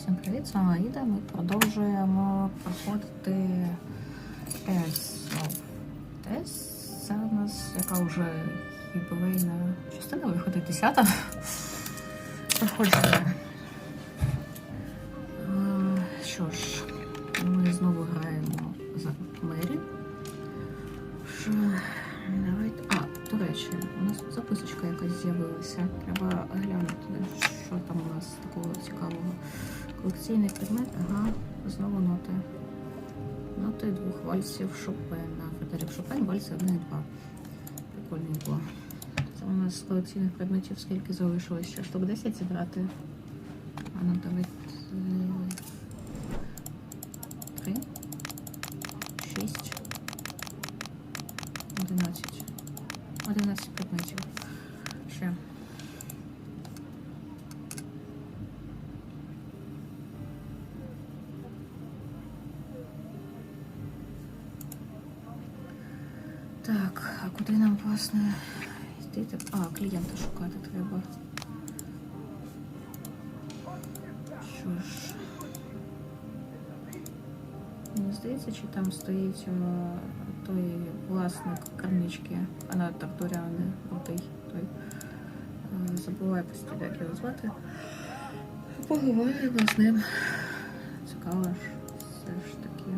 Всім привіт, з вами Аїда. Ми продовжуємо проходити тест. Це у нас яка вже юбілейна частина, виходить 10-та. Проходження. Що ж, ми знову граємо за Мері. Давайте. До речі, у нас записочка якась з'явилася. Треба глянути, що там у нас такого цікавого. Колекційний предмет, ага, знову ноти. Ноти двох вальсів Шопена. Фредерік Шопен, вальси 1 і 2. Прикольненько. Це у нас з колекційних предметів скільки залишилось? Ще штук 10 зібрати. А ну давайте 3, 6, 11. 11 предметів. Ще. Так, а куди нам, власне, йти? Клієнта шукати треба. Що ж. Мені здається, чи там стоїть той власник карнички, вона Тартуряни, той. Забуваю постійно, як його звати. Поговоримо з ним. Цікаво ж, все ж таки.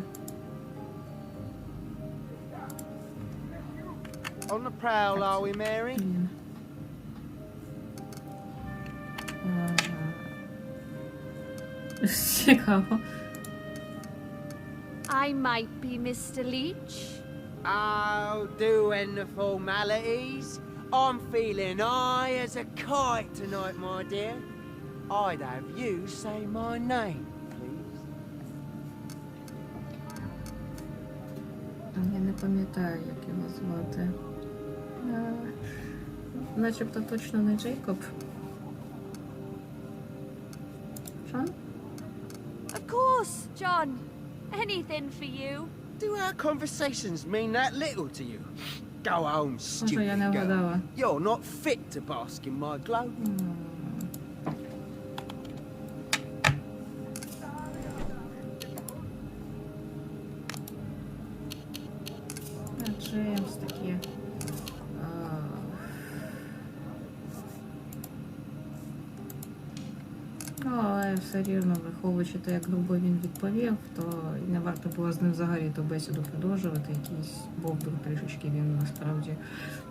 On the prowl, are we, Mary? Цікаво. I might be Mr. Leach. Oh, doing the formalities. I'm feeling high as a kite tonight, my dear. I'd have you say my name, please. Я не пам'ятаю, як його звати. Начебто точно не Джейкоб. Джон? Of course, John. Anything for you. Do our conversations mean that little to you? Go home, Може, я не stupid girl. вгадала. You're not fit to bask in my glow. Джеймс такі. Але все рівно, враховуючи те, як грубо він відповів, то не варто було з ним взагалі ту бесіду продовжувати. Якийсь бовдур трішечки він насправді.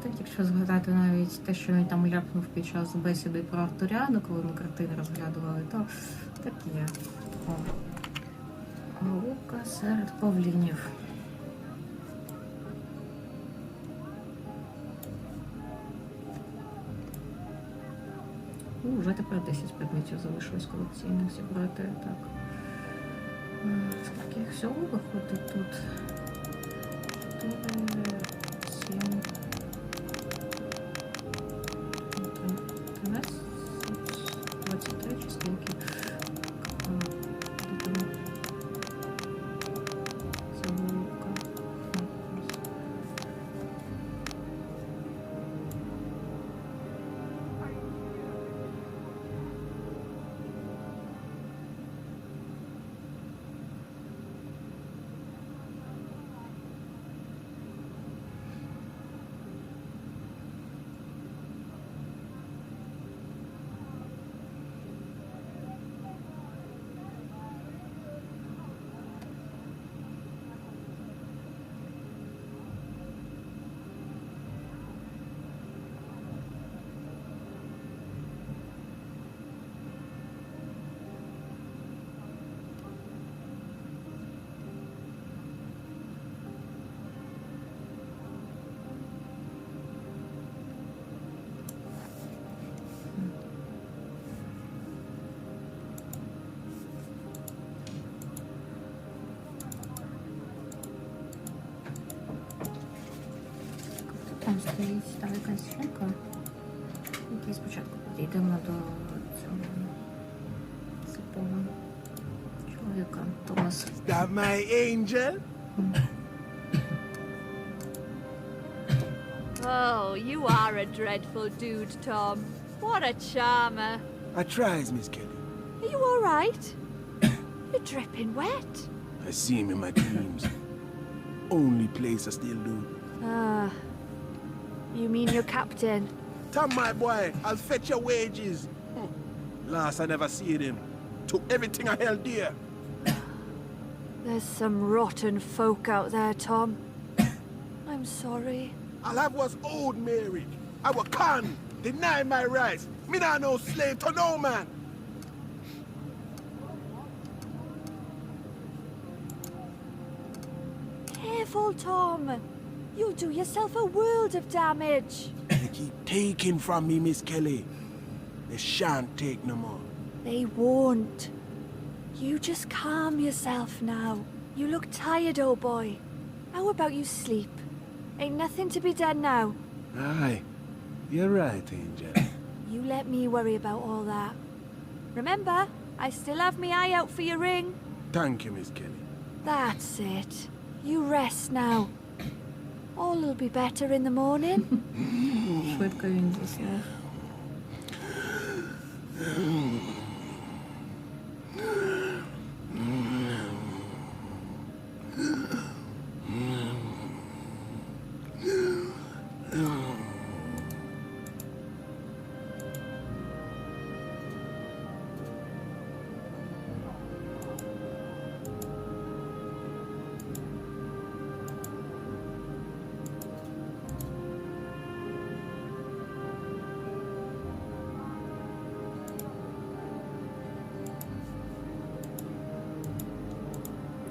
Так, якщо згадати навіть те, що він там ляпнув під час бесіди про Артуряну, коли ми картини розглядували, то таке. Голубка серед павлінів. Вже тепер 10 предметів залишилось колекційних зібрати. Так. Скільки їх всього виходить тут? 4, 7, 13, 23 чи скільки? Це голубка. Там стоїть там якась жінка, який спочатку підійдемо до цього сліпого чоловіка. Томас. That my angel? Oh, you are a dreadful dude, Tom. What a charmer. I tries, Miss Kelly. Are you all right? You're dripping wet. I see him in my dreams. Only place I still do. Ah, you mean your captain? Tom, my boy, I'll fetch your wages. Last I never seen him. Took everything I held dear. There's some rotten folk out there, Tom. I'm sorry. I'll have what's owed, Mary. I will con, deny my rights. Me not no slave to no man. Careful, Tom. You'll do yourself a world of damage. They keep taking from me, Miss Kelly. They shan't take no more. They won't. You just calm yourself now. You look tired, old boy. How about you sleep? Ain't nothing to be done now. Aye, you're right, Angel. You let me worry about all that. Remember, I still have my eye out for your ring. Thank you, Miss Kelly. That's it. You rest now. All'll be better in the morning. Швидко він заснув.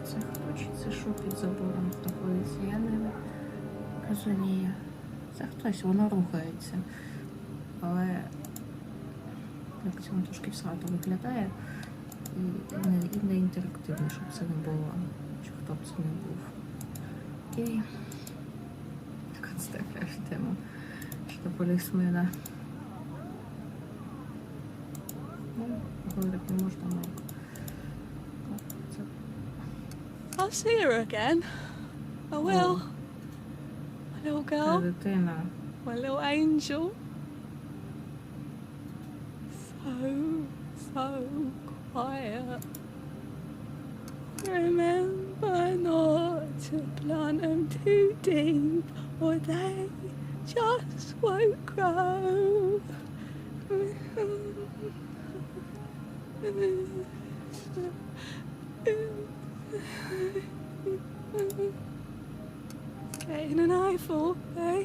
Це хто чи це що під забором знаходиться? Я не розумію. Це хтось, воно рухається. Але якось воно трошки всрато виглядає. І не інтерактивно, щоб це не було. Чи хто б це не був. Окей. Так отставляю тему. Що полісмена. Ну, говорить, не можна навіть. Це I'll see her again. I will. My little та girl, дитина. my little angel. So quiet. Remember not to plant them too deep or they just won't grow. Getting an eyeful, eh?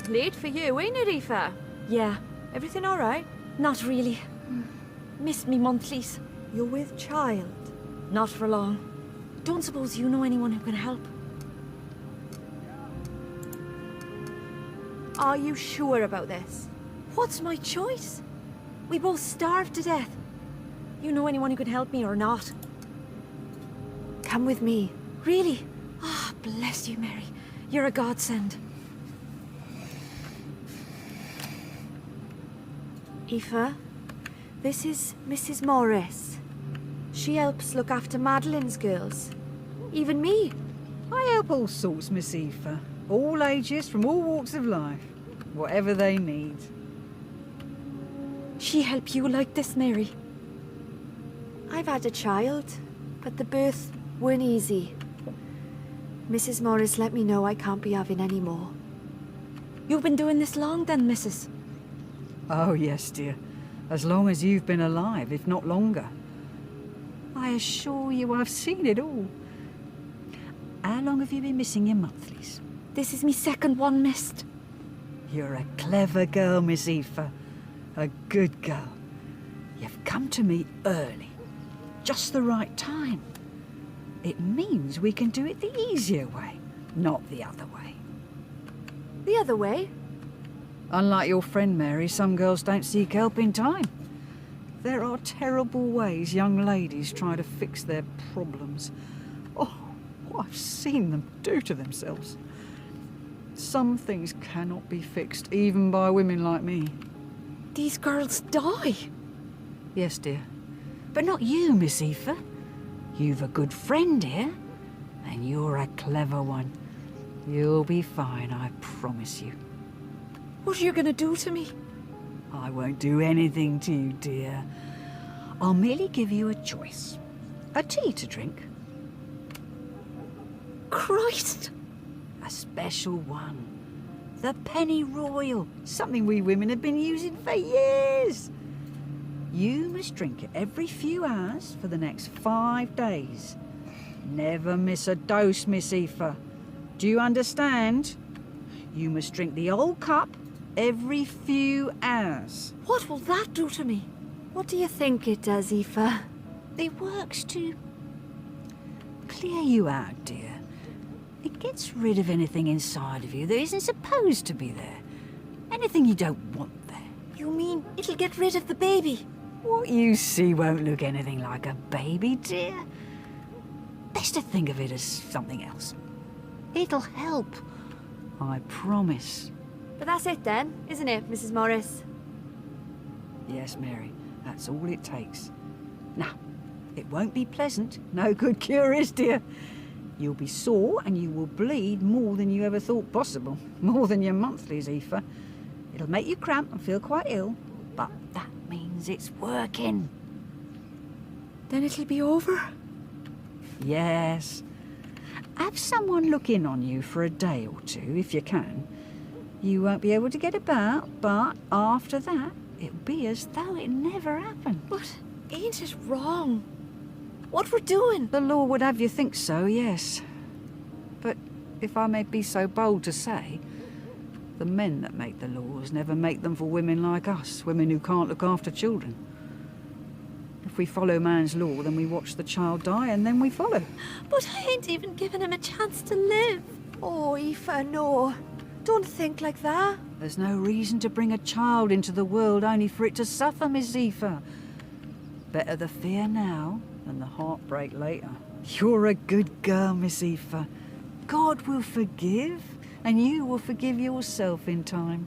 Late for you, ain't it, Aoife? Yeah, Everything all right? not really. Miss me monthlies. You're with child. Not for long. Don't suppose you know anyone who can help. Are you sure about this? What's my choice? We both starved to death. You know anyone who can help me or not? Come with me. Really? Ah, bless you, Mary. You're a godsend. Aoife, this is Mrs. Morris. She helps look after Madeline's girls. Even me. I help all sorts, Miss Aoife. All ages, from all walks of life. Whatever they need. She help you like this, Mary? I've had a child, but the birth weren't easy. Mrs. Morris let me know I can't be having any more. You've been doing this long then, Mrs. Oh, yes, dear. As long as you've been alive, if not longer. I assure you I've seen it all. How long have you been missing your monthlies? This is me second one missed. You're a clever girl, Miss Aoife. A good girl. You've come to me early. Just the right time. It means we can do it the easier way, not the other way. The other way? Unlike your friend Mary, some girls don't seek help in time. There are terrible ways young ladies try to fix their problems. Oh, what I've seen them do to themselves. Some things cannot be fixed, even by women like me. These girls die. Yes, dear. But not you, Miss Aoife. You've a good friend here, and you're a clever one. You'll be fine, I promise you. What are you gonna do to me? I won't do anything to you, dear. I'll merely give you a choice. A tea to drink. Christ! A special one. The penny royal. Something we women have been using for years. You must drink it every few hours for the next 5 days. Never miss a dose, Miss Aoife. Do you understand? You must drink the old cup every few hours. What will that do to me? What do you think it does, Aoife? It works to clear you out, dear. It gets rid of anything inside of you that isn't supposed to be there. Anything you don't want there. You mean it'll get rid of the baby? What you see won't look anything like a baby, dear. Best to think of it as something else. It'll help. I promise. But that's it then, isn't it, Mrs. Morris? Yes, Mary, that's all it takes. Now, it won't be pleasant. No good cure is, dear. You'll be sore and you will bleed more than you ever thought possible. More than your monthlies, Aoife. It'll make you cramp and feel quite ill, but that means it's working. Then it'll be over? Yes. Have someone look in on you for a day or two, if you can. You won't be able to get about, but after that, it'll be as though it never happened. But ain't it wrong? What we're doing? The law would have you think so, yes. But if I may be so bold to say, the men that make the laws never make them for women like us, women who can't look after children. If we follow man's law, then we watch the child die and then we follow. But I ain't even given him a chance to live. Oh, Aoife, no. Don't think like that. There's no reason to bring a child into the world only for it to suffer, Miss Aoife. Better the fear now than the heartbreak later. You're a good girl, Miss Aoife. God will forgive, and you will forgive yourself in time.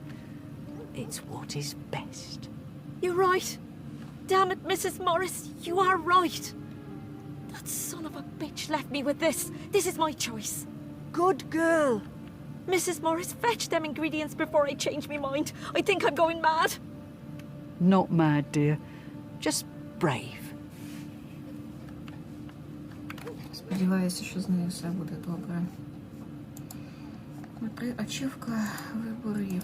It's what is best. You're right. Damn it, Mrs. Morris, you are right. That son of a bitch left me with this. This is my choice. Good girl. Mrs. Morris, fetch them ingredients before I change my mind. I think I'm going mad. Not mad, dear. Just brave. Сподіваюся, що з нею все буде добре. Ачівка виборів.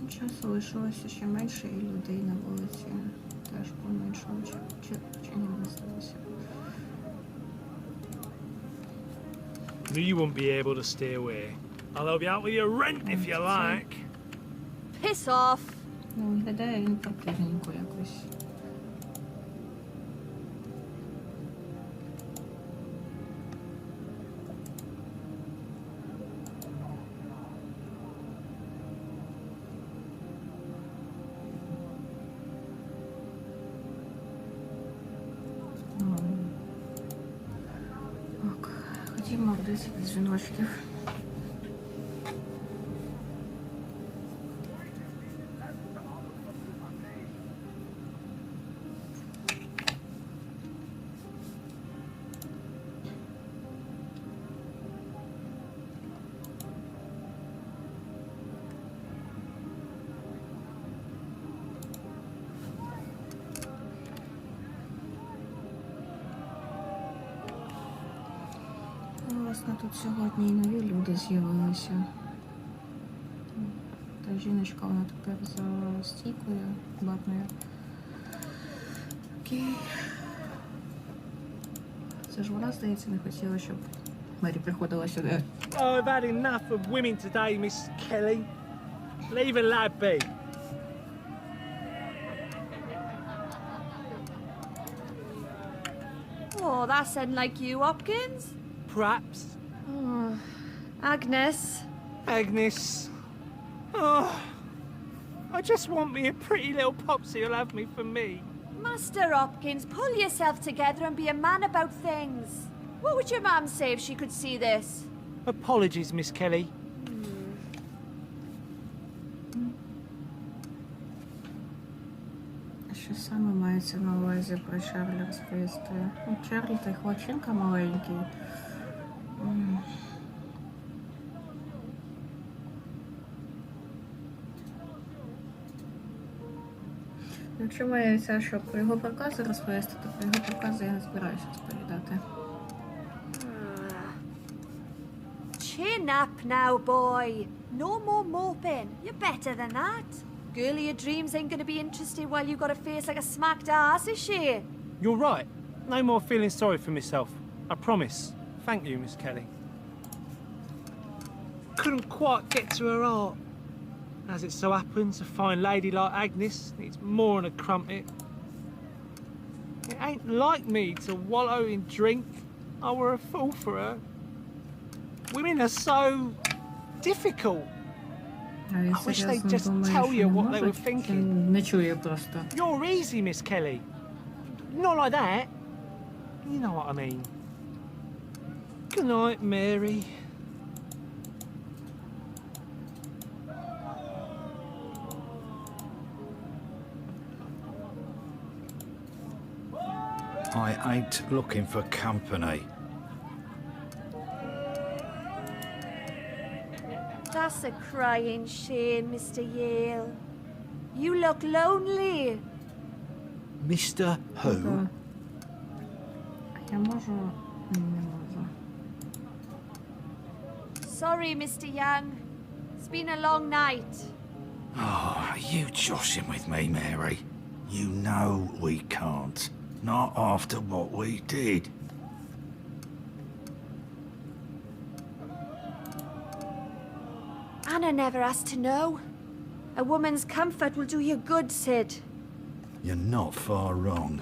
Часу лишилося ще менше, і людей на вулиці теж поменшало, чи не виставилося. Knew you wouldn't be able to stay away. I'll help you out with your rent if you like. Piss off. Ну, виглядає він противненько якось. Так, ходімо в 10 дзвіночків. Власне, тут сьогодні і нові люди з'явилися. Та жіночка, вона тепер за стійкою барною. Окей. Це ж вона, здається, не хотіла, щоб Мері приходила сюди. Oh, I've had enough of women today, Miss Kelly. Leave a lad be. Oh, that sounded like you, Hopkins. Perhaps. Oh, Agnes. Agnes. Oh, I just want me a pretty little popsy who'll have me for me. Master Hopkins, pull yourself together and be a man about things. What would your mum say if she could see this? Apologies, Miss Kelly. Що саме мається на увазі про Чарлі розповісти? Ну, Чарлі той хлопчинка маленький. Якщо мається, що про його прокази розповісти, то про його прокази я не збираюся розповідати. Chin up now, boy. No more moping. You're better than that. Girl of your dreams ain't gonna be interested while you got a face like a smacked ass, is she? You're right. No more feeling sorry for myself. I promise. Thank you, Miss Kelly. Couldn't quite get to her heart. As it so happens, a fine lady like Agnes needs more than a crumpet. It ain't like me to wallow in drink. I were a fool for her. Women are so difficult. I wish they'd just tell you what they were thinking. Не чує просто. You're easy, Miss Kelly. Not like that. You know what I mean. Good night, Mary. I ain't looking for company. That's a crying shame, Mr. Yale. You look lonely. Mr. Who? Я можу? Не можу. Sorry, Mr. Young. It's been a long night. Oh, are you joshing with me, Mary? You know we can't. Not after what we did. Anna never asked to know. A woman's comfort will do you good, Sid. You're not far wrong.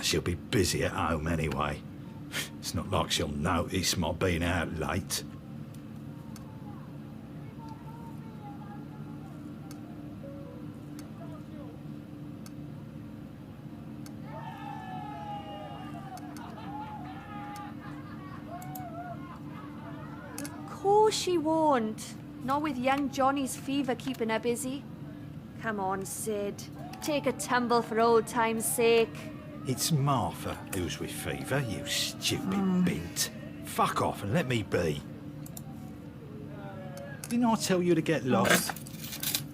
She'll be busy at home anyway. It's not like she'll notice my being out late. Of course she won't. Not with young Johnny's fever keeping her busy. Come on, Sid. Take a tumble for old time's sake. It's Martha who's with fever, you stupid bint. Fuck off and let me be. Didn't I tell you to get lost?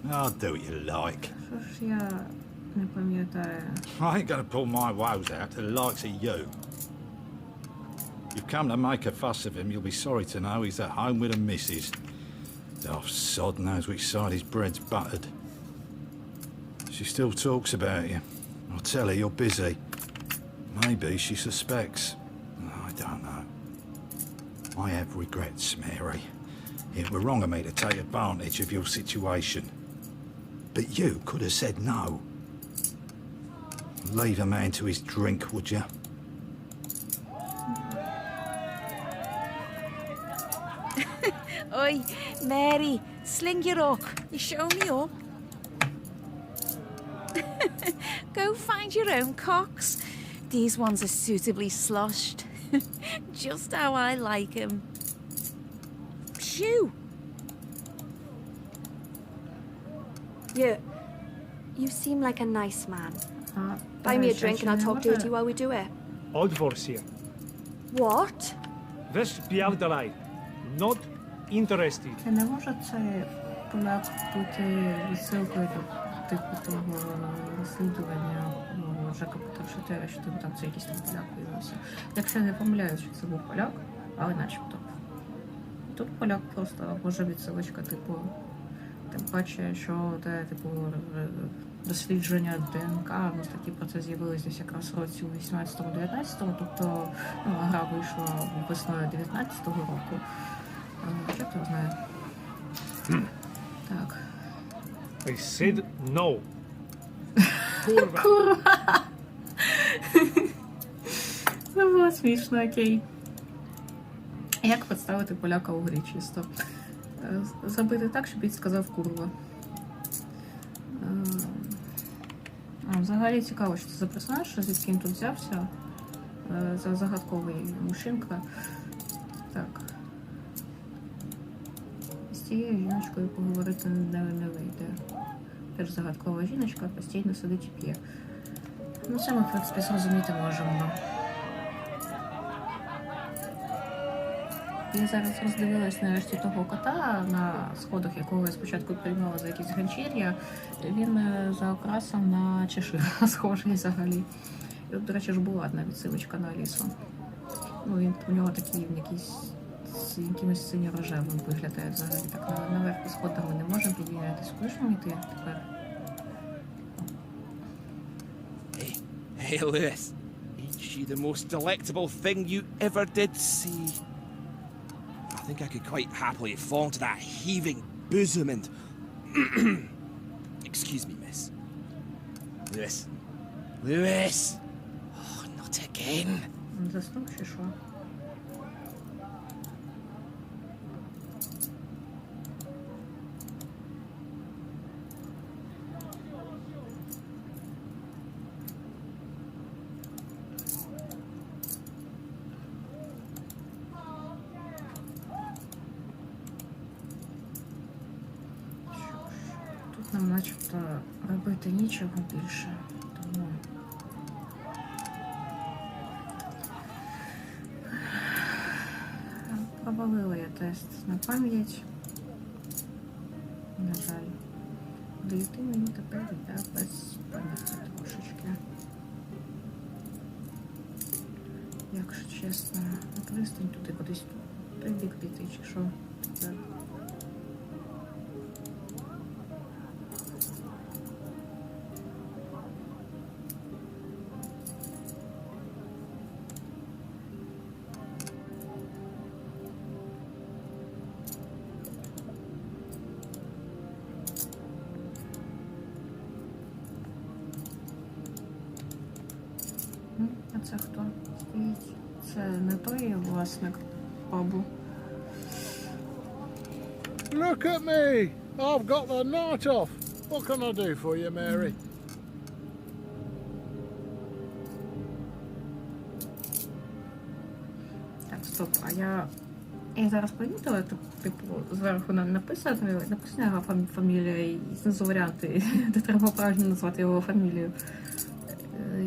I'll do what you like. Що ж я не пам'ятаю? I ain't gonna pull my woes out to the likes of you. You've come to make a fuss of him, you'll be sorry to know he's at home with a missus. Daft sod knows which side his bread's buttered. She still talks about you. I'll tell her you're busy. Maybe she suspects. I don't know. I have regrets, Mary. It were wrong of me to take advantage of your situation. But you could have said no. Leave a man to his drink, would you? Oi, Mary, sling your hook. You show me up. Go find your own cocks. These ones are suitably sloshed. Just how I like 'em. Shoo! You seem like a nice man. А, Buy me a дивись, drink чи and I'll не talk може- dirty while we do it. Odvorsia. What? This Biavdalai. Not interested. Чи не може цей поляк бути відсилкою до типу того розслідування Жека Петрушетера, що там це якийсь там поляк виявився? Якщо я не помиляюсь, що це був поляк, але начебто. Тут поляк просто може відсилочка, типу, тим паче, що те, типу, дослідження ДНК, у нас такий процес з'явилися десь якраз в році 18-19, тобто ну, гра вийшла весною 19-го року. Що хто знає? Так. I said no. Kurwa. Курва! Це було смішно, окей. Як представити поляка у грі чисто? Зробити так, щоб він сказав курва. Взагалі цікаво, що це за персонаж, звідки він тут взявся. За загадковий мужчинка. Так. цією жіночкою поговорити не вийде. Теж загадкова жіночка постійно сидить і п'є. Ну це ми, в принципі, зрозуміти можемо. Я зараз роздивилась нарешті того кота, на сходах якого я спочатку приймала за якісь ганчір'я. Він за окрасом на чешира схожий взагалі. І от, до речі, ж була одна відсилочка на Алісу. Ну, у нього такий якийсь з якимось синьо-рожевим виглядає взагалі. Так наверх по сходам ми не можемо підійнятися. Куди ж нам йти тепер? Hey, Lewis. Ain't she the most delectable thing you ever did see? I think I could quite happily fall to that heaving bosom and... Excuse me, miss. Lewis. Lewis! Oh, not again. Заснув чи що? Тут нам начебто робити нічого більше, тому провалила я тест на пам'ять. На жаль, дойти мені тепер йде без пам'яті трошечки. Якщо чесно, на пристань туди кудись той бік піти, чи що тепер. А це хто стоїть? Це не той власник пабу. Look at me! I've got the night off. What can I do for you, Mary? Так, стоп, а я зараз помітила, типу, зверху написана його фамілія і знизу варіанти, де треба правильно назвати його фамілію.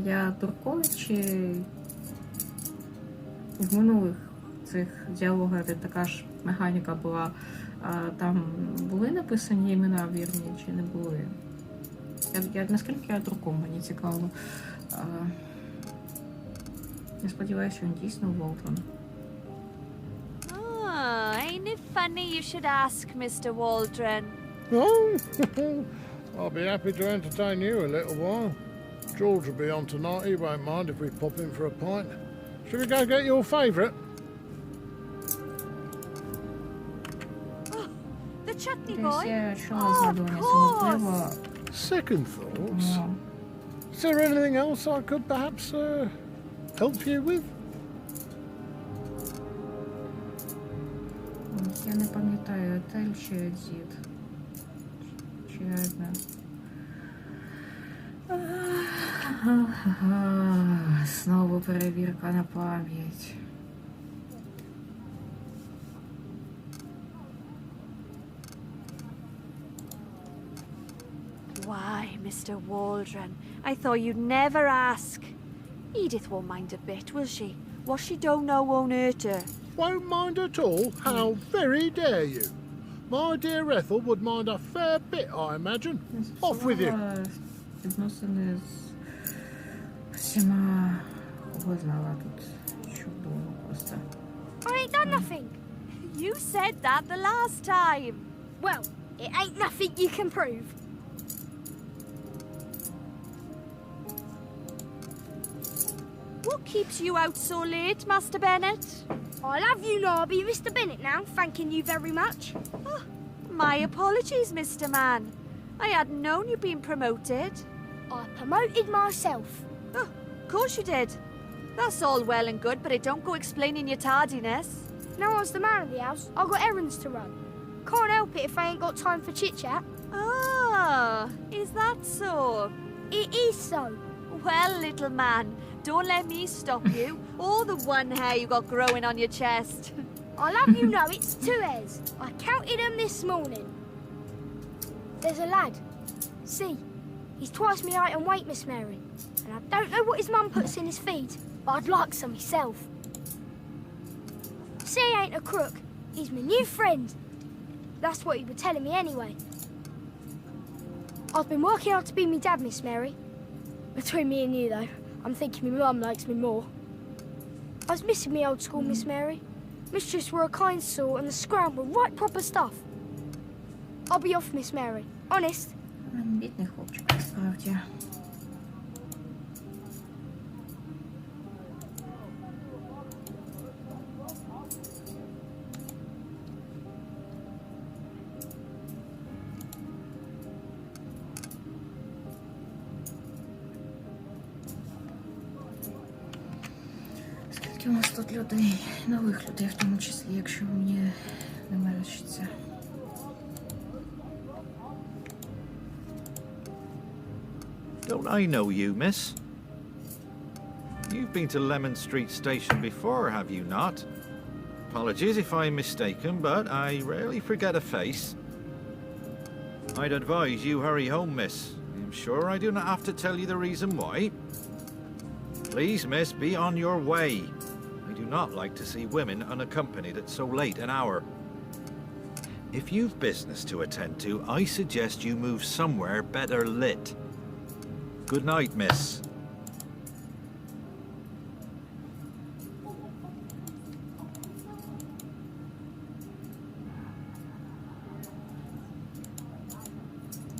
Я Туркович чи в минулих цих діалогах, де така ж механіка була, там були написані імена вірні чи не були? Наскільки я Турком, мені цікаво. Я сподіваюся, що він дійсно Волтон. Ain't it funny you should ask, Mr. Waldron? Oh, I'll be happy to entertain you a little while. George will be on tonight. He won't mind if we pop in for a pint. Shall we go get your favourite? The chutney Десь boy? я чула згадування цього пива. Second thoughts. Ну, Is there anything else I could perhaps help you with? я не пам'ятаю, Етель чи Едзід. Чи Една. Знову перевірка на пам'ять. Why, Mr. Waldron, I thought you'd never ask. Edith won't mind a bit, will she? What she don't know won't hurt her. Won't mind at all? How very dare you? My dear Ethel would mind a fair bit, I imagine. Off with you. Відносини з всіма, кого знала тут чудово просто. I ain't done nothing. You said that the last time. Well, it ain't nothing you can prove. What keeps you out so late, Master Bennet? I'll have you know I'll be Mr. Bennett now, thanking you very much. Oh, my apologies, Mr. Man. I hadn't known you'd been promoted. I promoted myself. Oh, of course you did. That's all well and good, but it don't go explaining your tardiness. Now I was the man of the house, I've got errands to run. Can't help it if I ain't got time for chit-chat. Ah, is that so? It is so. Well, little man, don't let me stop you, or the one hair you got growing on your chest. I'll have you know it's 2 heirs. I counted them this morning. There's a lad. See, he's twice me height and weight, Miss Mary. And I don't know what his mum puts in his feed, but I'd like some myself. See, he ain't a crook. He's my new friend. That's what he was telling me anyway. I've been working hard to be me dad, Miss Mary. Between me and you, though, I'm thinking my mum likes me more. I was missing me old school, Miss Mary. Mistress were a kind sort and the scram were right proper stuff. I'll be off, Miss Mary. Honest. Бідний хлопчик, насправді. Скільки у нас тут людей, нових людей, в тому числі, якщо мені не мерещиться. Don't I know you, miss? You've been to Lemon Street Station before, have you not? Apologies if I'm mistaken, but I rarely forget a face. I'd advise you hurry home, miss. I'm sure I do not have to tell you the reason why. Please, miss, be on your way. I do not like to see women unaccompanied at so late an hour. If you've business to attend to, I suggest you move somewhere better lit. Good night, miss.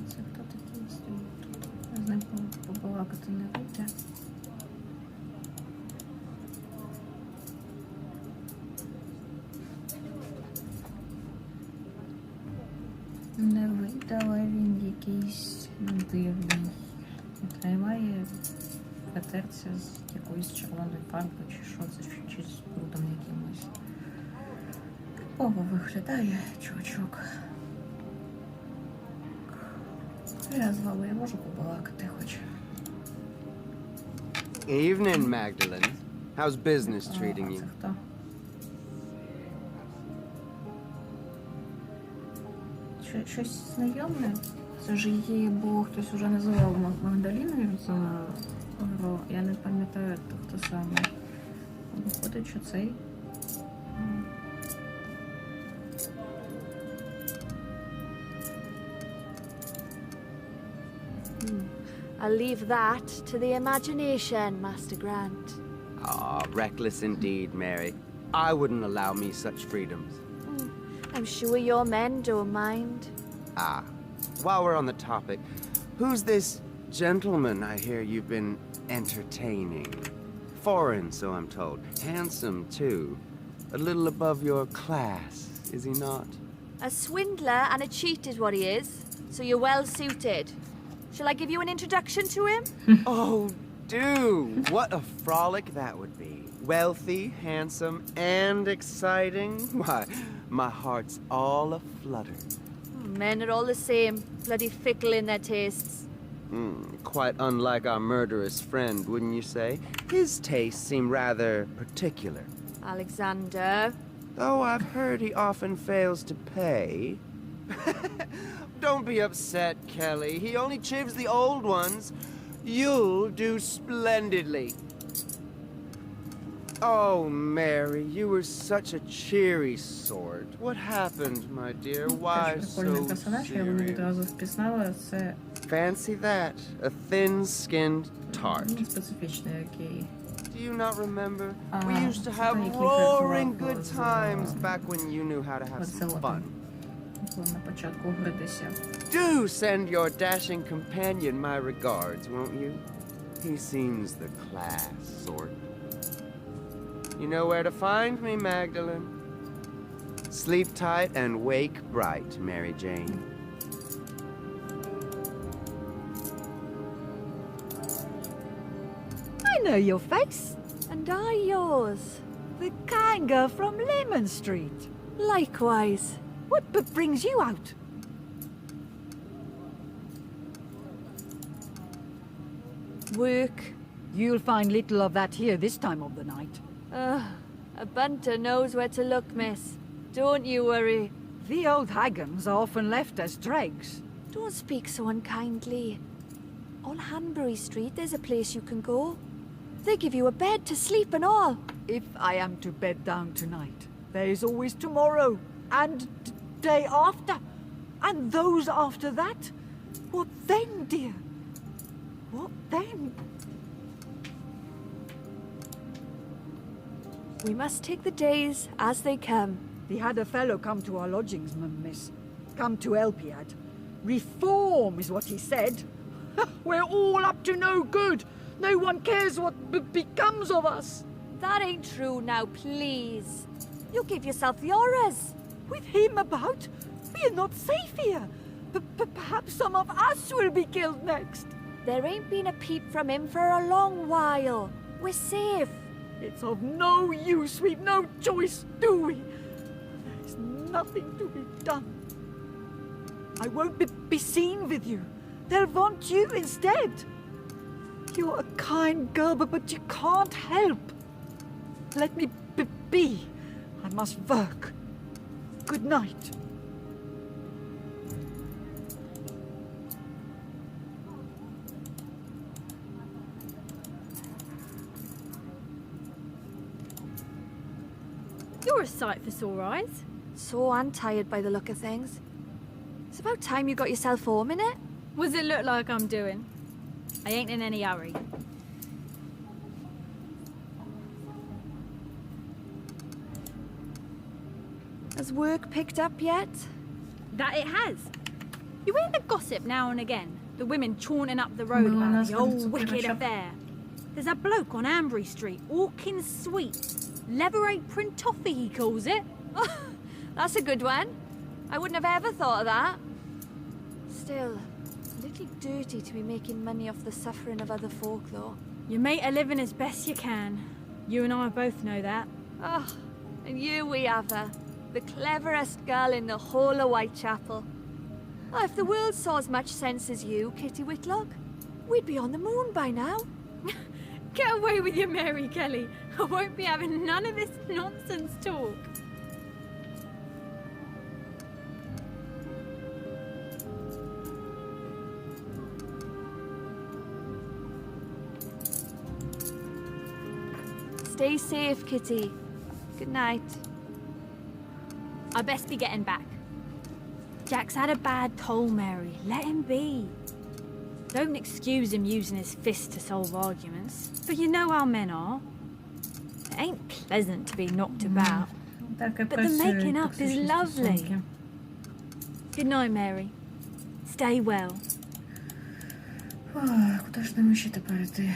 Це хто такий стоїть тут? З ним побалакати не вийде. Не вийде, але він якийсь дивний. Тримає катерця з якоюсь червоною фарбою, чи що це, чи з брудом якимось. Ого, виглядає чувачок. Я з вами можу побалакати хоч. Evening, Magdalene. How's business treating you? Це хто? Щось знайоме? Це ж її, бо хтось уже називав Магдаліною за гру. Я не пам'ятаю, хто саме. Виходить, що цей. I'll leave that to the imagination, Master Grant. Ah, reckless indeed, Mary. I wouldn't allow me such freedoms. I'm sure your men don't mind. Ah, while we're on the topic, who's this gentleman I hear you've been entertaining? Foreign, so I'm told. Handsome, too. A little above your class, is he not? A swindler and a cheat is what he is, so you're well suited. Shall I give you an introduction to him? Oh, do! What a frolic that would be. Wealthy, handsome, and exciting. Why, my heart's all aflutter. Men are all the same, bloody fickle in their tastes. Quite unlike our murderous friend, wouldn't you say? His tastes seem rather particular. Alexander. Though I've heard he often fails to pay. Don't be upset, Kelly. He only chives the old ones. You'll do splendidly. Oh, Mary, you were such a cheery sort. What happened, my dear? Why so serious? Fancy that. A thin-skinned tart. Do you not remember? We used to have roaring good times back when you knew how to have some fun. Do send your dashing companion my regards, won't you? He seems the class sort. You know where to find me, Magdalene. Sleep tight and wake bright, Mary Jane. I know your face. And I yours. The kind girl from Lemon Street. Likewise. What but brings you out? Work. You'll find little of that here this time of the night. A bunter knows where to look, miss. Don't you worry. The old hagans are often left as dregs. Don't speak so unkindly. On Hanbury Street, there's a place you can go. They give you a bed to sleep and all. If I am to bed down tonight, there is always tomorrow, and day after, and those after that. What then, dear? What then? We must take the days as they come. We had a fellow come to our lodgings, miss. Come to help, he had. Reform is what he said. We're all up to no good. No one cares what becomes of us. That ain't true now, please. You give yourself the horrors. With him about, we are not safe here. Perhaps some of us will be killed next. There ain't been a peep from him for a long while. We're safe. It's of no use. We've no choice, do we? There's nothing to be done. I won't be seen with you. They'll want you instead. You're a kind girl, but you can't help. Let me be. I must work. Good night. You're a sight for sore eyes. So I'm tired by the look of things. It's about time you got yourself home, innit? What does it look like I'm doing? I ain't in any hurry. Has work picked up yet? That it has. You hear the gossip now and again? The women chaunting up the road No, about that's the not old super wicked shop. affair. There's a bloke on Hanbury Street, hawking sweets. Leather apron toffee, he calls it. That's a good one. I wouldn't have ever thought of that. Still, a little dirty to be making money off the suffering of other folk, though. You make a living as best you can. You and I both know that. Oh, and here we have her. The cleverest girl in the whole of Whitechapel. Oh, if the world saw as much sense as you, Kitty Whitlock, we'd be on the moon by now. Get away with your Mary Kelly. I won't be having none of this nonsense talk. Stay safe, Kitty. Good night. I best be getting back. Jack's had a bad toll, Mary. Let him be. Don't excuse him using his fists to solve arguments. But you know how men are. It ain't pleasant to be knocked about. But the making up is lovely. Good night, Mary. Stay well. Куди ж нам ще тепер йти?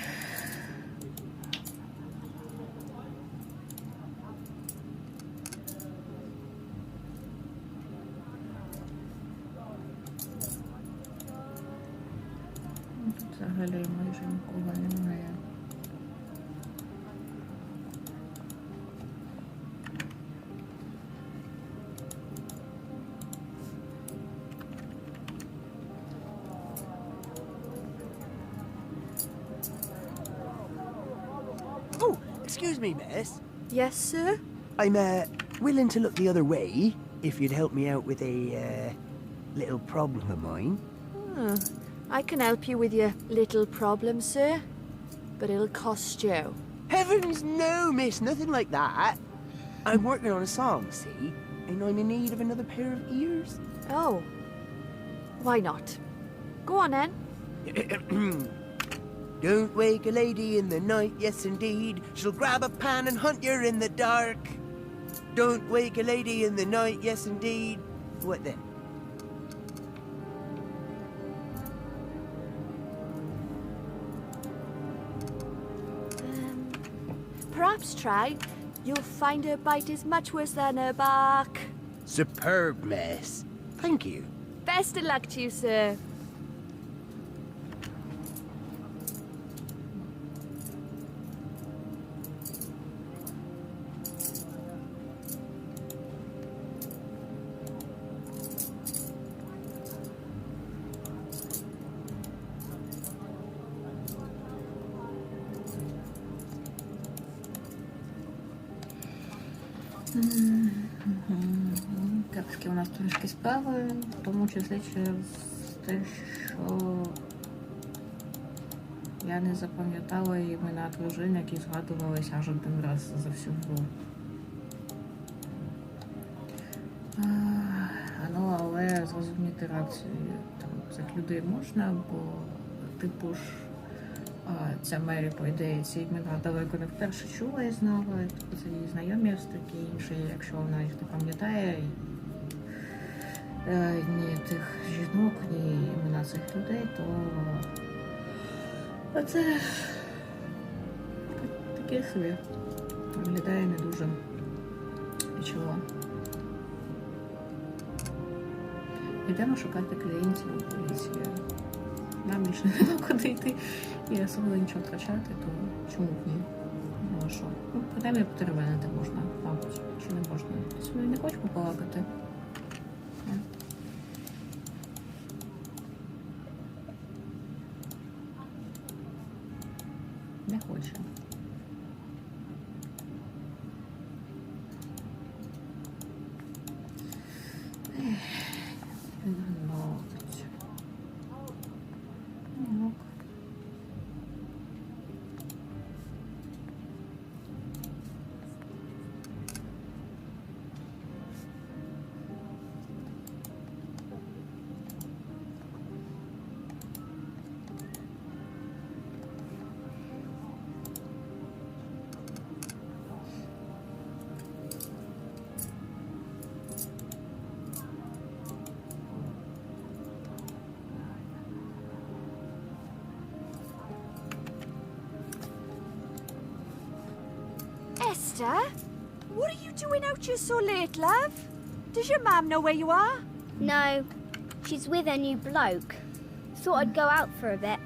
Тут взагалі майже нікого немає. Oh, excuse me, miss. Yes, sir? I'm, willing to look the other way if you'd help me out with a, little problem of mine. Oh, I can help you with your little problem, sir. But it'll cost you. Heavens no, miss, nothing like that. I'm working on a song, see? And I'm in need of another pair of ears. Oh. Why not? Go on, then. Don't wake a lady in the night, yes indeed. She'll grab a pan and hunt you in the dark. Don't wake a lady in the night, yes indeed. What then? Perhaps try. You'll find her bite is much worse than her bark. Superb, miss. Thank you. Best of luck to you, sir. Такі у нас трошки справи, в тому числі через те, що я не запам'ятала імена дружин, які згадувалися аж один раз за всю гру. Ну, але зрозуміти реакцію там, цих людей можна, бо типу ж ця Мері, по ідеї, ці імена далеко не вперше чула і знала, тобто це її знайомі, такі інші, якщо вона їх не пам'ятає, ні тих жінок, ні імена цих людей, то це таке собі виглядає не дуже нічого. Йдемо шукати клієнтів у поліції. Нам більше нема куди йти і особливо нічого втрачати, то чому б ні? Ну а що? Ну, принаймні потеревенити можна, мабуть, чи не можна. Сьогодні не хочеш побалакати? Не хоче. Esther, what are you doing out here so late, love? Does your mum know where you are? No, she's with her new bloke. Thought I'd go out for a bit.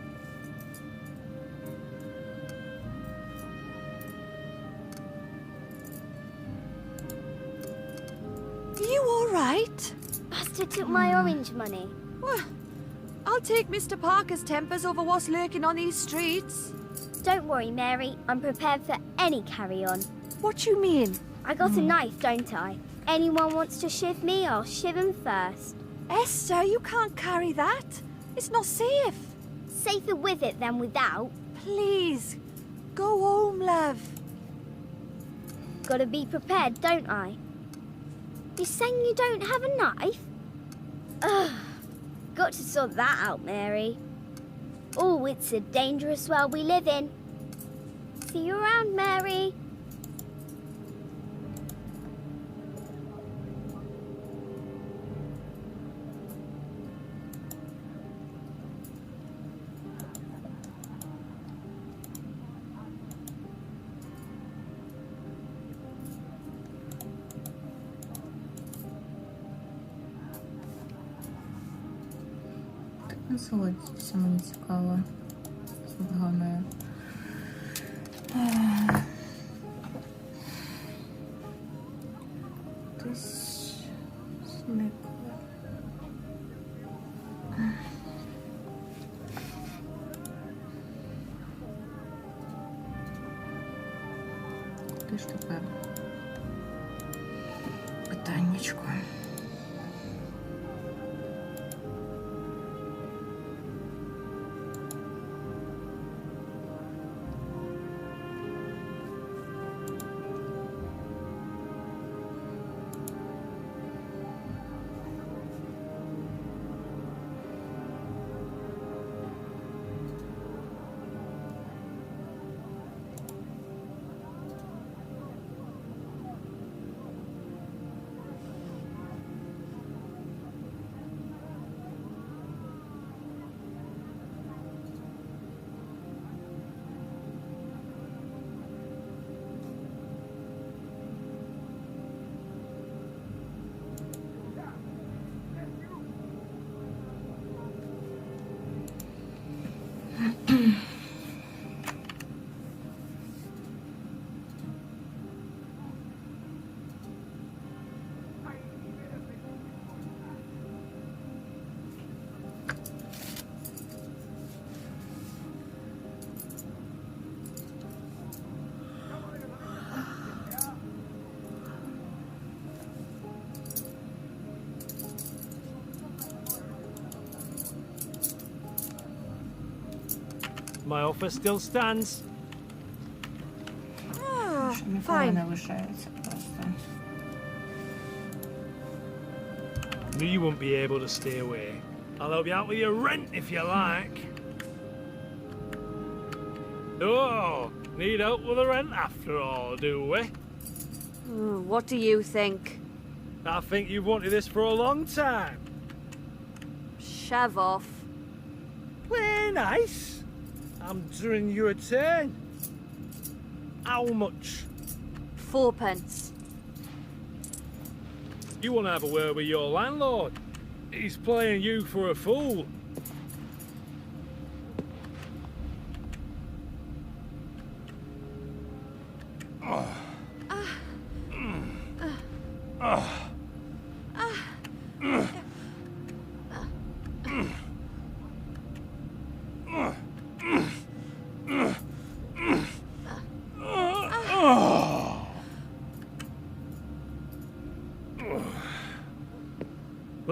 Are you all right? Buster took my orange money. Well, I'll take Mr. Parker's tempers over what's lurking on these streets. Don't worry, Mary. I'm prepared for any carry-on. What you mean? I got a knife, don't I? Anyone wants to shiv me, I'll shiv him first. Esther, you can't carry that. It's not safe. Safer with it than without. Please, go home, love. Gotta be prepared, don't I? You're saying you don't have a knife? Ugh. Got to sort that out, Mary. Oh, it's a dangerous world we live in. See you around, Mary. Насолодіться, мені цікаво. Головне. Десь зникла. Куди ж тепер? Питаннячко. My offer still stands. Що ніколи Fine. не лишається просто. Knew you wouldn't be able to stay away. I'll help you out with your rent if you like. Oh, need help with the rent after all, do we? What do you think? I think you've wanted this for a long time. Shove off. Play nice. I'm doing you a turn. How much? 4p. You want to have a word with your landlord? He's playing you for a fool.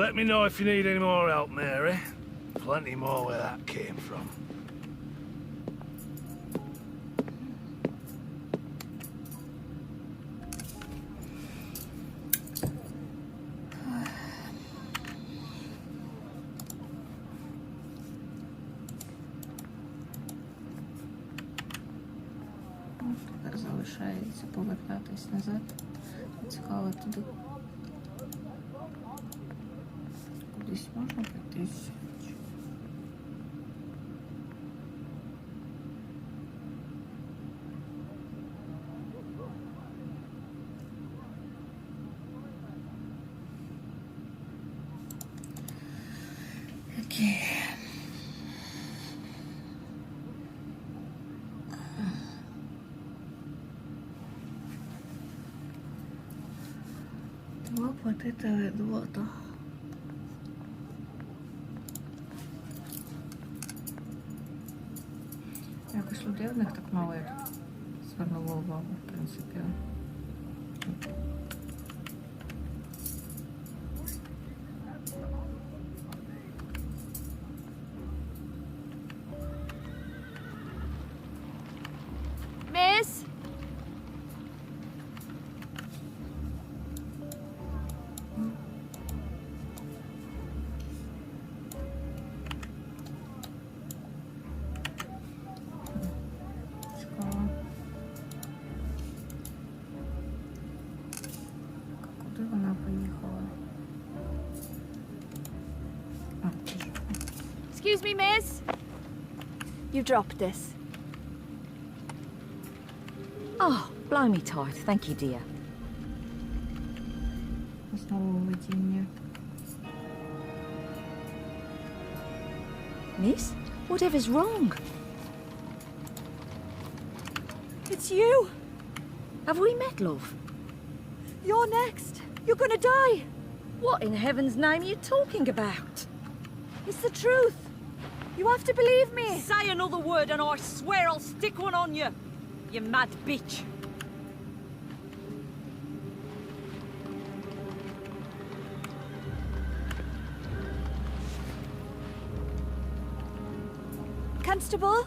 Let me know if you need any more help, Mary. Plenty more where that came from. Тепер залишається повертатись назад. Цікаво туди. Кудись можна пройтись? Окей. Треба платити відводу. Якось людей в них так мало як звернуло увагу, в принципі. Miss? Цікаво. Куди вона поїхала? А, це ж. Excuse me, miss? You dropped this. Oh, blow me tight. Thank you, dear. Знову видіння. Miss, whatever's wrong? It's you! Have we met, love? You're next. You're gonna die. What in heaven's name are you talking about? It's the truth. You have to believe me. Say another word and I swear I'll stick one on you, you mad bitch. Constable?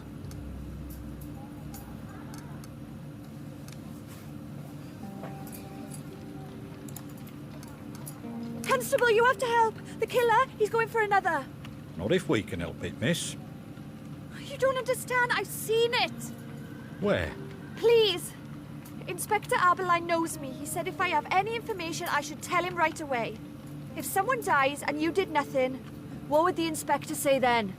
Constable, you have to help. The killer, he's going for another. Not if we can help it, miss. You don't understand. I've seen it. Where? Please. Inspector Abeline knows me. He said if I have any information, I should tell him right away. If someone dies and you did nothing, what would the inspector say then?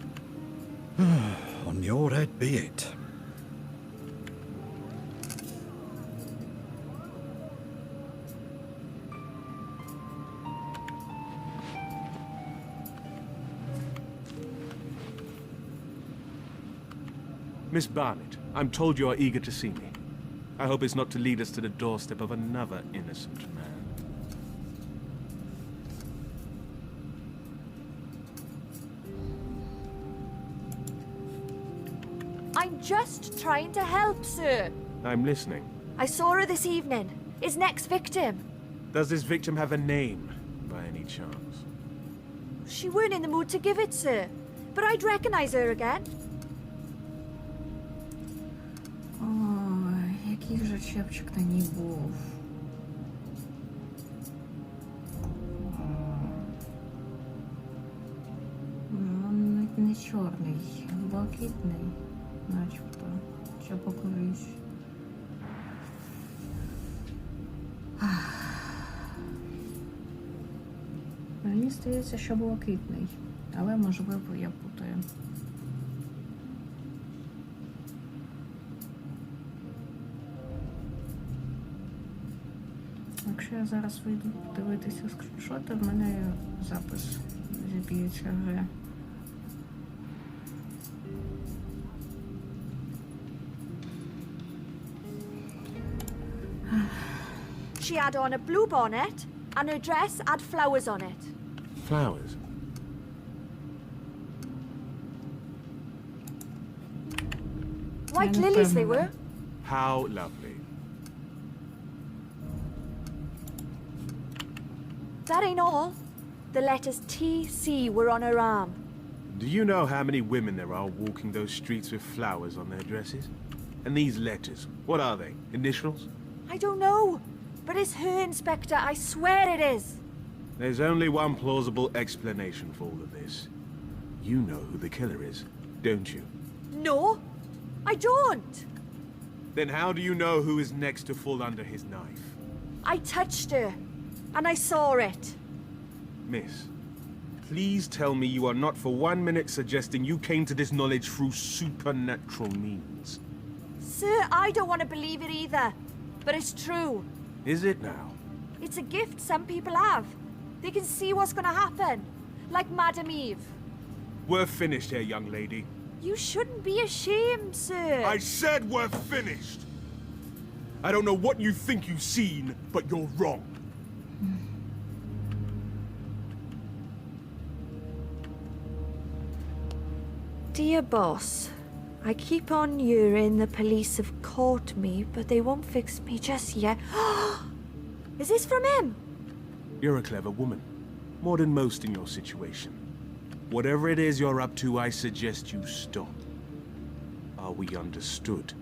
On your head be it. Miss Barnett, I'm told you are eager to see me. I hope it's not to lead us to the doorstep of another innocent man. I'm just trying to help, sir. I'm listening. I saw her this evening. His next victim. Does this victim have a name, by any chance? She weren't in the mood to give it, sir. But I'd recognize her again. причепчик на ній був. Ну, не чорний, блакитний, начебто. Чи покорюсь. Мені здається, що блакитний, але можливо я путаю. Якщо я зараз вийду дивитися скріншоти, в мене запис зіб'ється вже. She had on a blue bonnet, and her dress had flowers on it. Flowers? White lilies they were. How lovely. That ain't all. The letters TC were on her arm. Do you know how many women there are walking those streets with flowers on their dresses? And these letters, what are they? Initials? I don't know, but it's her, Inspector. I swear it is. There's only one plausible explanation for all of this. You know who the killer is, don't you? No, I don't. Then how do you know who is next to fall under his knife? I touched her, and I saw it. Miss, please tell me you are not for 1 minute suggesting you came to this knowledge through supernatural means. Sir, I don't want to believe it either, but it's true. Is it now? It's a gift some people have. They can see what's going to happen, like Madam Eve. We're finished here, young lady. You shouldn't be ashamed, sir. I said we're finished! I don't know what you think you've seen, but you're wrong. Dear boss, I keep on hearing the police have caught me, but they won't fix me just yet. Is this from him? You're a clever woman. More than most in your situation. Whatever it is you're up to, I suggest you stop. Are we understood?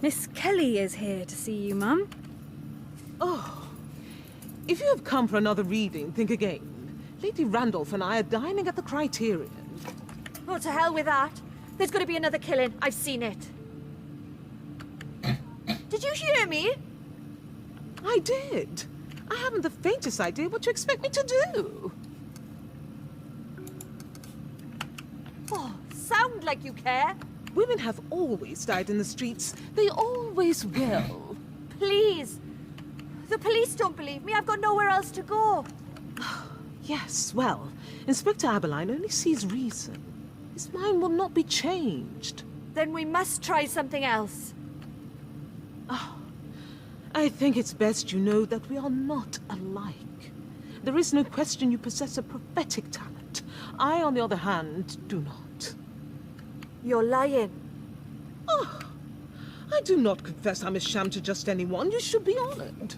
Miss Kelly is here to see you, Mum. Oh, if you have come for another reading, think again. Lady Randolph and I are dining at the Criterion. Oh, to hell with that. There's going to be another killing. I've seen it. Did you hear me? I did. I haven't the faintest idea what you expect me to do. Oh, sound like you care. Women have always died in the streets. They always will. Please. The police don't believe me. I've got nowhere else to go. Yes, well, Inspector Aberline only sees reason. His mind will not be changed. Then we must try something else. Oh, I think it's best you know that we are not alike. There is no question you possess a prophetic talent. I, on the other hand, do not. You're lying. Oh, I do not confess I'm a sham to just anyone. You should be honored.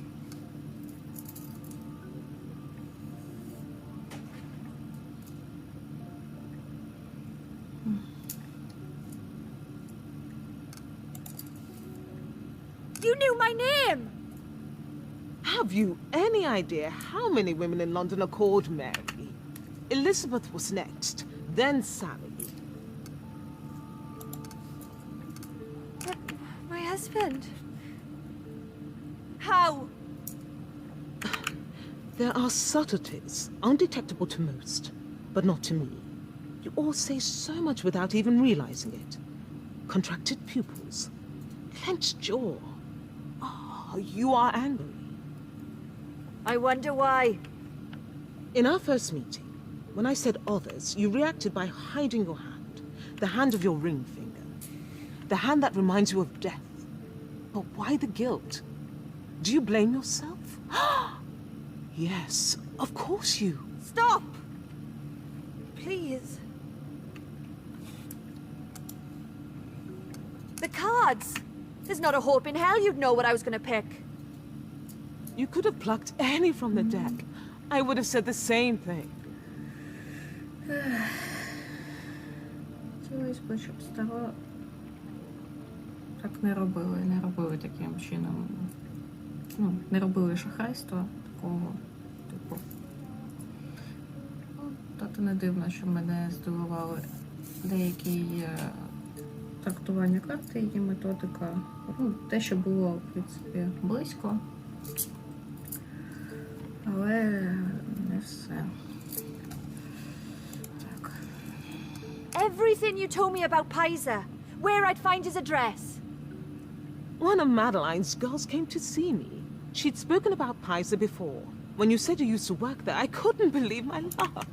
You knew my name! Have you any idea how many women in London are called Mary? Elizabeth was next, then Sally. But my husband... How? There are subtleties, undetectable to most, but not to me. You all say so much without even realizing it. Contracted pupils, clenched jaw. Oh, you are angry. I wonder why. In our first meeting, when I said others, you reacted by hiding your hand. The hand of your ring finger. The hand that reminds you of death. But why the guilt? Do you blame yourself? Yes, of course you. Stop! Please. The cards! There's not a hope in hell you'd know what I was gonna pick. You could have plucked any from the deck. I would have said the same thing. Хотілося б, щоб стало так не робили таким чином. Ну, не робили шахрайства такого, типу. Ну, та не дивно, що мене здивували деякі трактування карти, її методика. Ну, те, що було, в принципі, близько. Але не все. Так. Everything you told me about Paiser, where I'd find his address. One of Madeline's girls came to see me. She'd spoken about Paiser before. When you said you used to work there, I couldn't believe my luck.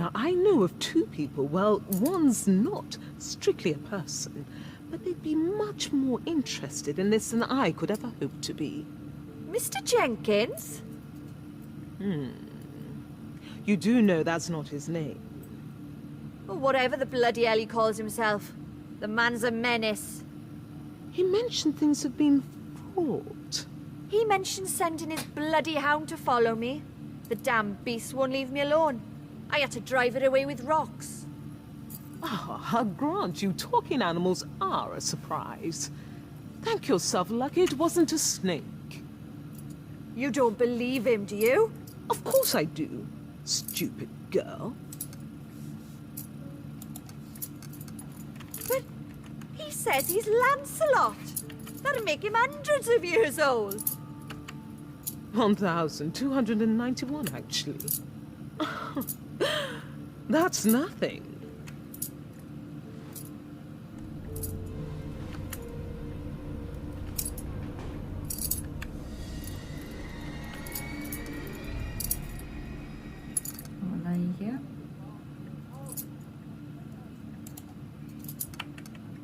Now, I know of two people. Well, one's not strictly a person, but they'd be much more interested in this than I could ever hope to be. Mr. Jenkins? You do know that's not his name. Or whatever the bloody hell he calls himself. The man's a menace. He mentioned things have been fraught. He mentioned sending his bloody hound to follow me. The damn beast won't leave me alone. I had to drive it away with rocks. I'll grant you, talking animals are a surprise. Thank yourself lucky it wasn't a snake. You don't believe him, do you? Of course I do, stupid girl. But he says he's Lancelot. That'd make him hundreds of years old. 1,291, actually. That's nothing. Вона і є.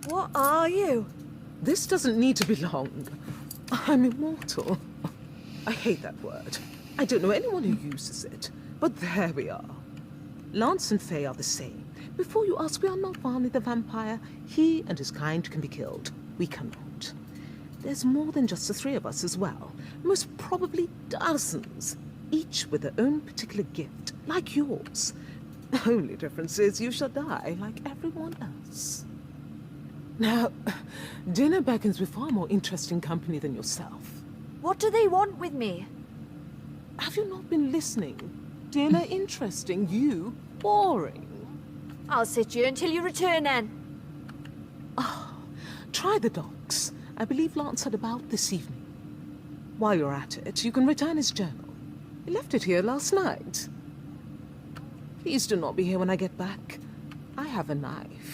What are you? This doesn't need to be long. I'm immortal. I hate that word. I don't know anyone who uses it. But there we are. Lance and Fey are the same. Before you ask, we are not Varney the vampire. He and his kind can be killed. We cannot. There's more than just the three of us as well. Most probably dozens. Each with their own particular gift, like yours. The only difference is you shall die like everyone else. Now, dinner beckons with far more interesting company than yourself. What do they want with me? Have you not been listening? Dinner interesting, you boring. I'll sit here until you return then. Try the docs. I believe Lance had about this evening. While you're at it, you can return his journal. He left it here last night. Please do not be here when I get back. I have a knife.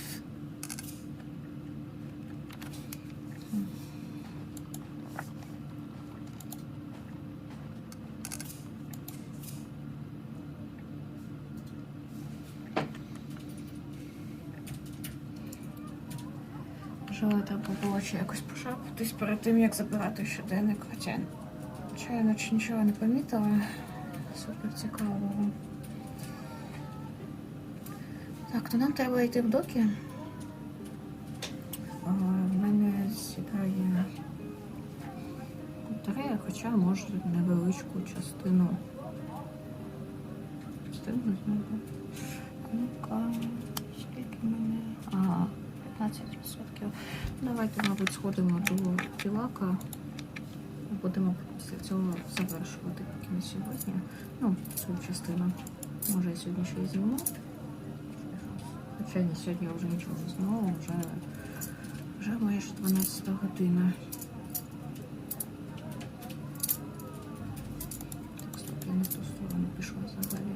Можливо, треба було ще якось пошапитись перед тим, як забирати щоденник. Хоча я наче нічого не помітила. Супер цікавого. Так, то нам треба йти в доки. В мене сідає батарея, хоча може невеличку частину. Ну-ка, скільки в мене? 15%. Давайте, мабуть, сходимо до Пілака. Будемо після цього завершувати поки на сьогодні. Ну, цю частину. Може, я сьогодні ще й зніму. Хоча ні, сьогодні я вже нічого не знімала, вже майже 12 година. Так, стоп, я не в ту сторону пішла взагалі.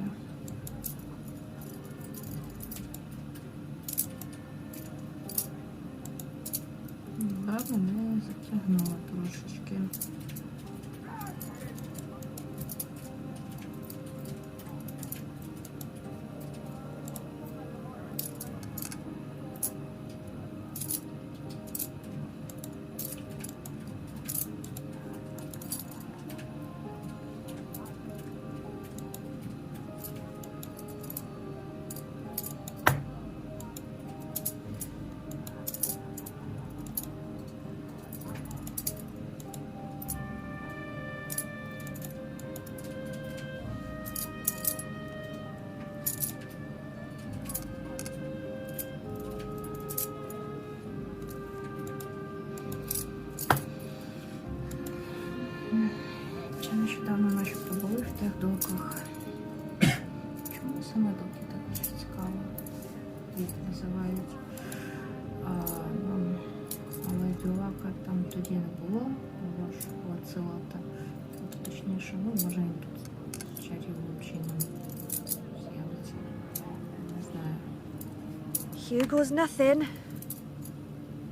Правда, не затягнула трошечки. надсилати. Тобто, точніше, ну, може він тут з чарівним чином з'явиться. Не знаю. Here goes nothing.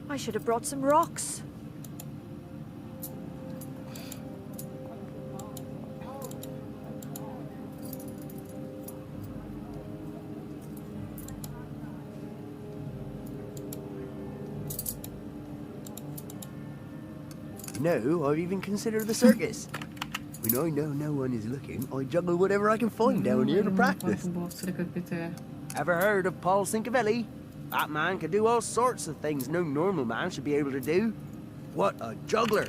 I should have brought some rocks. No, I've even considered the circus. When I know no one is looking, I juggle whatever I can find down here to practice. Ever heard of Paul Cinquevelli? That man could do all sorts of things no normal man should be able to do. What a juggler!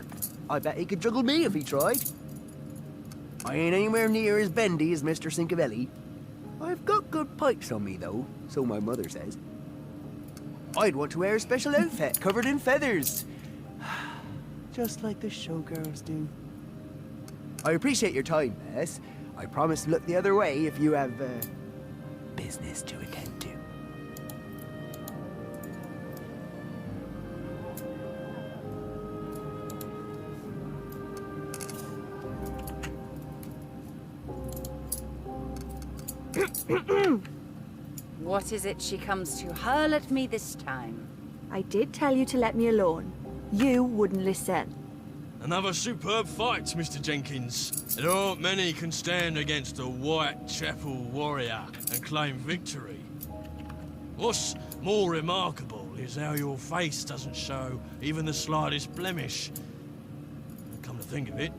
I bet he could juggle me if he tried. I ain't anywhere near as bendy as Mr. Cinquevelli. I've got good pipes on me, though, so my mother says. I'd want to wear a special outfit covered in feathers. Just like the showgirls do. I appreciate your time, Bess. I promise to look the other way if you have, business to attend to. What is it she comes to hurl at me this time? I did tell you to let me alone. You wouldn't listen. Another superb fight, Mr. Jenkins. There aren't many can stand against a Whitechapel warrior and claim victory. What's more remarkable is how your face doesn't show even the slightest blemish. Come to think of it,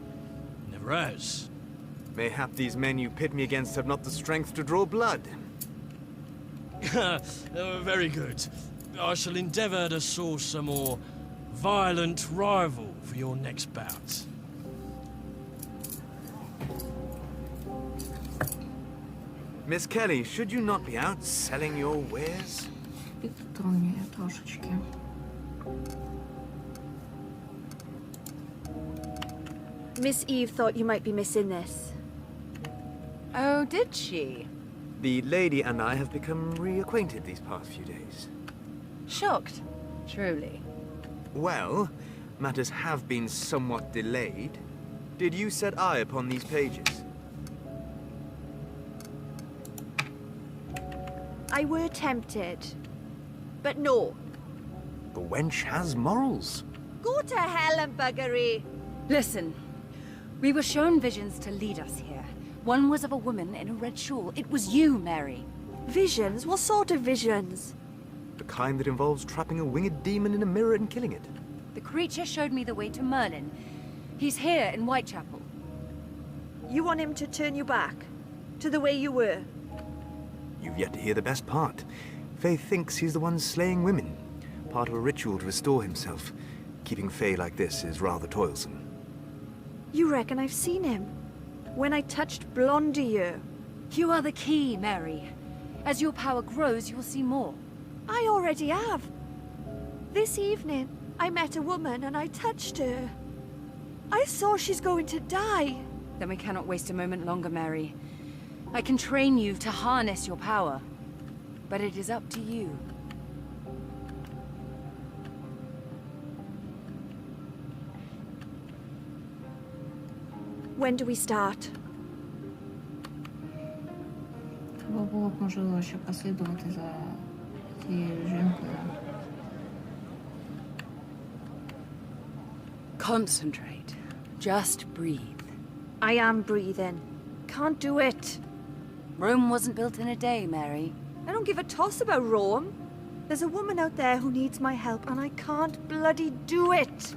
never has. Mayhap these men you pit me against have not the strength to draw blood. Very good. I shall endeavour to source a more violent rival for your next bout. Miss Kelly, should you not be out selling your wares? Підтримує трошечки. Miss Eve thought you might be missing this. Oh, did she? The lady and I have become reacquainted these past few days. Shocked, truly. Well, matters have been somewhat delayed. Did you set eye upon these pages? I were tempted. But no. The wench has morals. Go to hell and buggery. Listen, we were shown visions to lead us here. One was of a woman in a red shawl. It was you, Mary. Visions? What sort of visions? The kind that involves trapping a winged demon in a mirror and killing it. The creature showed me the way to Merlin. He's here in Whitechapel. You want him to turn you back? To the way you were? You've yet to hear the best part. Faye thinks he's the one slaying women. Part of a ritual to restore himself. Keeping Faye like this is rather toilsome. You reckon I've seen him? When I touched Blondie. You are the key, Mary. As your power grows, you'll see more. I already have. This evening, I met a woman and I touched her. I saw she's going to die. Then we cannot waste a moment longer, Mary. I can train you to harness your power. But it is up to you. When do we start? Треба було б, можливо, ще послідувати за цією жінкою. Concentrate. Just breathe. I am breathing. Can't do it. Rome wasn't built in a day, Mary. I don't give a toss about Rome. There's a woman out there who needs my help, and I can't bloody do it.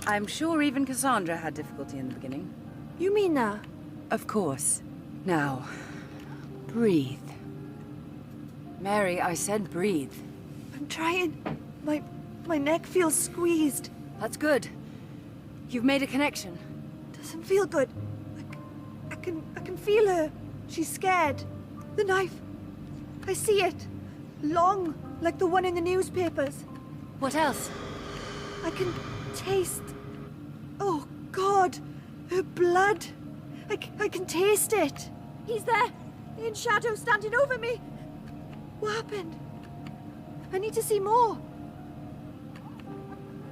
I'm sure even Cassandra had difficulty in the beginning. You mean that? Of course. Now, breathe. Mary, I said breathe. I'm trying. My neck feels squeezed. That's good. You've made a connection. Doesn't feel good. I can feel her. She's scared. The knife. I see it. Long, like the one in the newspapers. What else? I can taste. Oh, God. Her blood. I can taste it. He's there. In shadow, standing over me. What happened? I need to see more.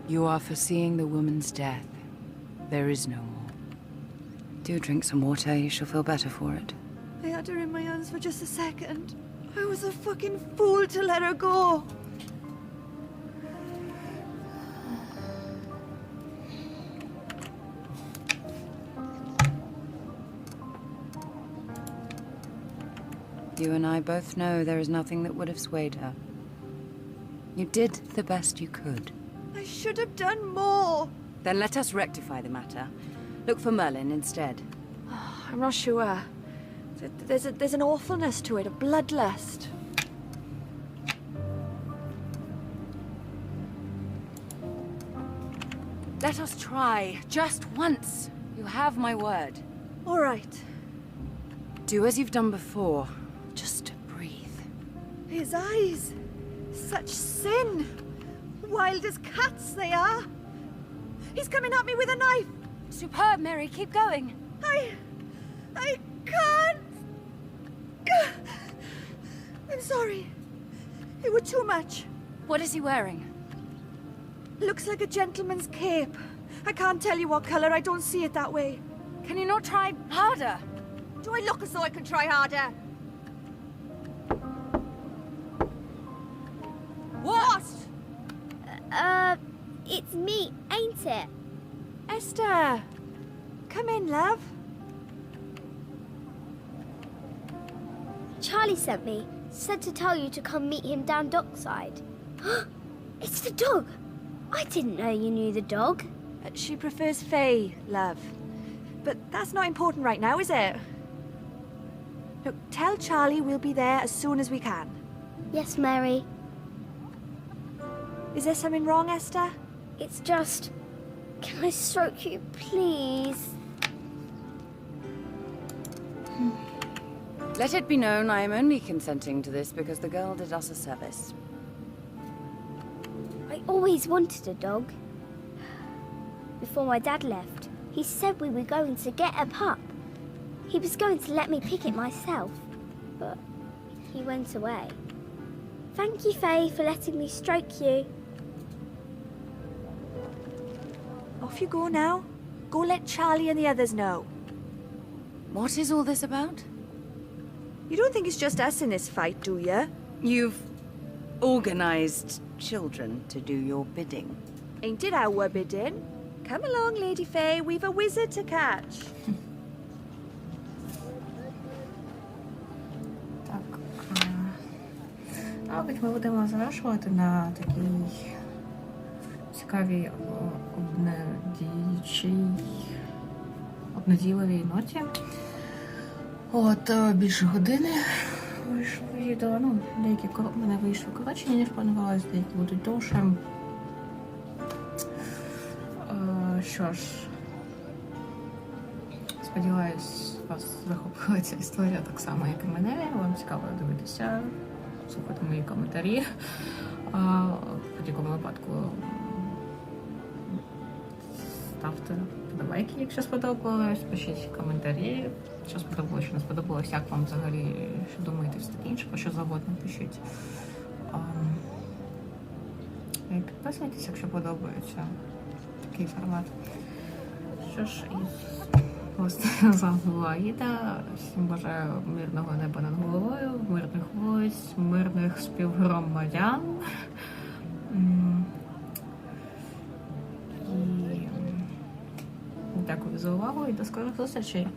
You are foreseeing the woman's death. There is no more. Do drink some water, you shall feel better for it. I had her in my hands for just a second. I was a fucking fool to let her go. You and I both know there is nothing that would have swayed her. You did the best you could. I should have done more. Then let us rectify the matter. Look for Merlin instead. I'm not sure. There's an awfulness to it, a bloodlust. Let us try, just once. You have my word. All right. Do as you've done before. Just breathe. His eyes. Such sin. Wild as cats they are. He's coming at me with a knife. Superb, Mary. Keep going. I can't. I'm sorry. It was too much. What is he wearing? Looks like a gentleman's cape. I can't tell you what color. I don't see it that way. Can you not try harder? Do I look as though I can try harder? What? It's me, ain't it? Esther! Come in, love. Charlie sent me. Said to tell you to come meet him down dockside. It's the dog! I didn't know you knew the dog. She prefers Fey, love. But that's not important right now, is it? Look, tell Charlie we'll be there as soon as we can. Yes, Mary. Is there something wrong, Esther? It's just... Can I stroke you, please? Let it be known I am only consenting to this because the girl did us a service. I always wanted a dog. Before my dad left, he said we were going to get a pup. He was going to let me pick it myself, but he went away. Thank you, Faye, for letting me stroke you. Off you go now. Go let Charlie and the others know. What is all this about? You don't think it's just us in this fight, do you? You've organized children to do your bidding. Ain't it our bidding? Come along, Lady Faye. We've a wizard to catch. Мабуть, ми будемо завершувати на такій цікавій обнадійливій ноті. От, більше години вийшло відео. Ну, деякі в мене вийшли коротші, ніж планувалось, деякі будуть довше. Що ж, сподіваюсь, вас захопила ця історія так само, як і мене. Вам цікаво дивитися, слухати мої коментарі. В будь-якому випадку ставте подобайки, якщо сподобалось, пишіть коментарі, що сподобалось, що не сподобалось, як вам взагалі, що думаєте, все таке інше, про що завгодно пишіть. І підписуйтесь, якщо подобається такий формат. Що ж, з вами була Аїда. Всім бажаю мирного неба над головою, мирних вулиць, мирних співгромадян. І дякую за увагу і до скорих зустрічей.